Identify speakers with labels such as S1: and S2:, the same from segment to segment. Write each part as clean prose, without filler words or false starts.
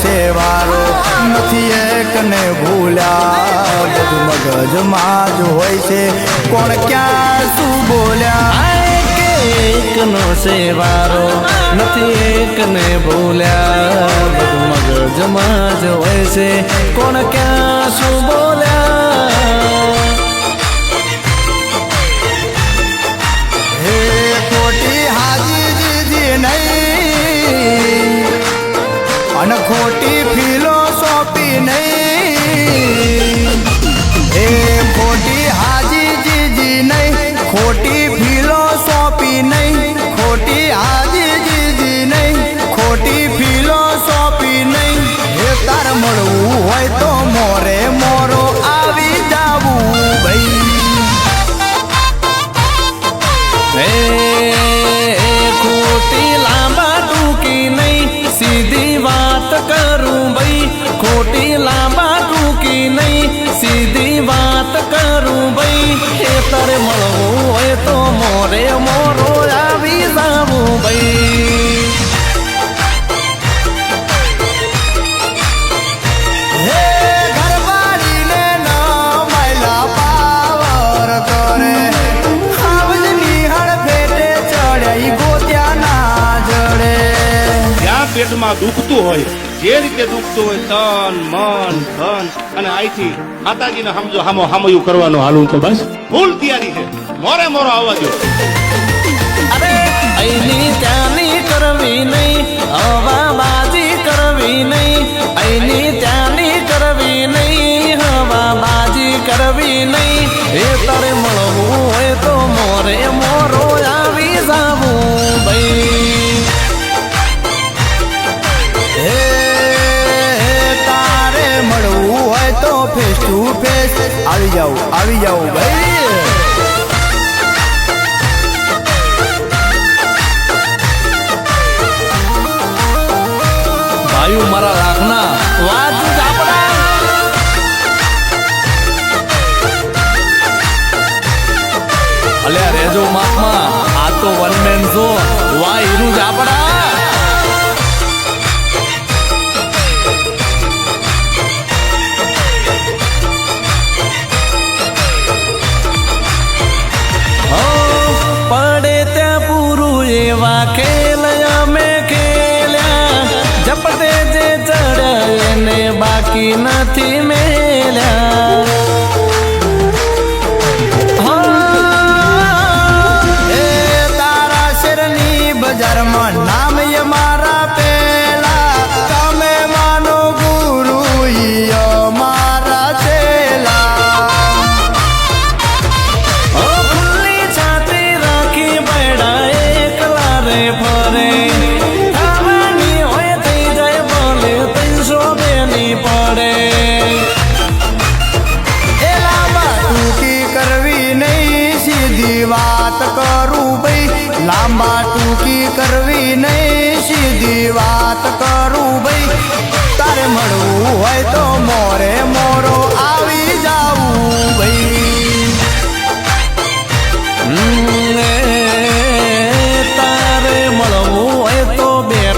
S1: સેવારો નથી એકને ભૂલ્યા બધું મગજમાં જ હોય છે કોણ ક્યાં શું બોલ્યા
S2: એકનો સેવારો નથી એકને ભૂલ્યા બધું મગજમાં જ હોય છે કોણ ક્યાં શું બોલ્યા
S1: હે ખોટી હાજી દીધી નહીં અને ખોટી ફિલોસોફી નહીં એ ખોટી હાજી દીધી નહીં ખોટી ફિલોસોફી નહીં ખોટી હાજી દીધી નહીં ખોટી ફિલોસોફી નહીં એ તાર મળવું હોય તો મોરે મોરો આવી જાવું ભાઈ
S2: ખોટી લાંબા ટૂંકી નહીં સીધી વાત કરું ભાઈ ખોટી લાંબા ટૂંકી નહીં સીધી વાત કરું ભાઈ એ તારે મળવું હોય તો મોરે મોરો આવી જાવું ભાઈ
S3: પેટમાં દુખતું હોય જે રીતે દુખતું હોય તન મન ધન અને અહીંથી માતાજીને સમજો હામયું કરવાનું હાલું તો બસ ફૂલ તૈયારી છે મોરે મોરો આવવા દો
S2: અરે અહીંની ત્યાંની કરવી નહીં હવાબાજી કરવી નહીં અહીંની ત્યાંની કરવી નહીં હવાબાજી કરવી નહીં એ તારે મળવું હોય તો મોરે મોરો આવી જાવું ભાઈ
S1: ફેસ ટુ ફેસ આવી જાવ ભાઈ
S2: ભાઈ મારા લાખના વાત જાપડા અલ્યા રેજો માપમાં આ તો વન મેન શો વાહ હીરું જાપડા પડે ત્યાં પૂરું એવા ખેલ અમે ખેલ્યા ઝપટે જે ચડે એને બાકી નથી મેલ્યા
S1: એ તારા શેરની બજારમાં નામ મારા પેલા તમે માનો ગુરુ મારા ચેલા
S2: ફરે ખાવાની હોય થઈ જાય ભલે 300 ની પડે
S1: એ લાંબા ટૂંકી કરવી નહીં સીધી વાત કરું ભાઈ લાંબા ટૂંકી કરવી નહીં સીધી વાત કરું ભાઈ તારે મળવું હોય તો મોરે મોરો આવી જાવું ભાઈ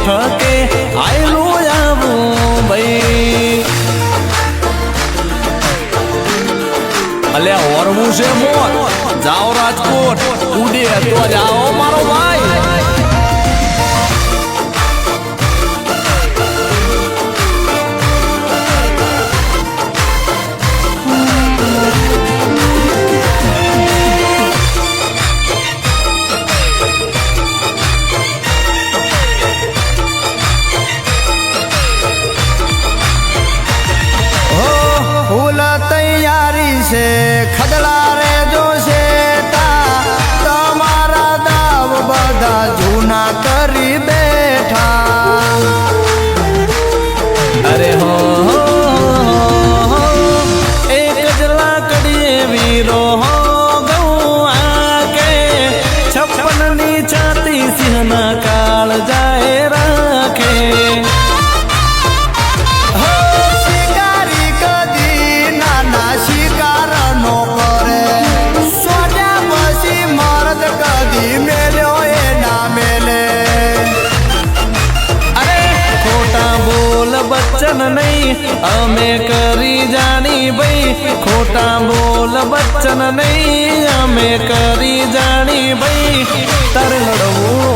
S2: બેઠકે આયલું આવું ભાઈ અલ્યા ઓરવું છે મોર જાઓ રાજકોટ ઉડે તો જાઓ મારો ભાઈ
S1: છે ખદલા રે જોશે તમારા દાવ બધા જૂના કરી બેઠા
S2: અરે હો એક જ લાકડીએ વીરો હો ગૌ આકે 56 ની છાતી સિંહના કાળ જાય રાખે બચ્ચન નહીં અમે કરી જાણી ભાઈ ખોટા બોલ બચ્ચન નહીં અમે કરી જાણી ભાઈ તારે લડવું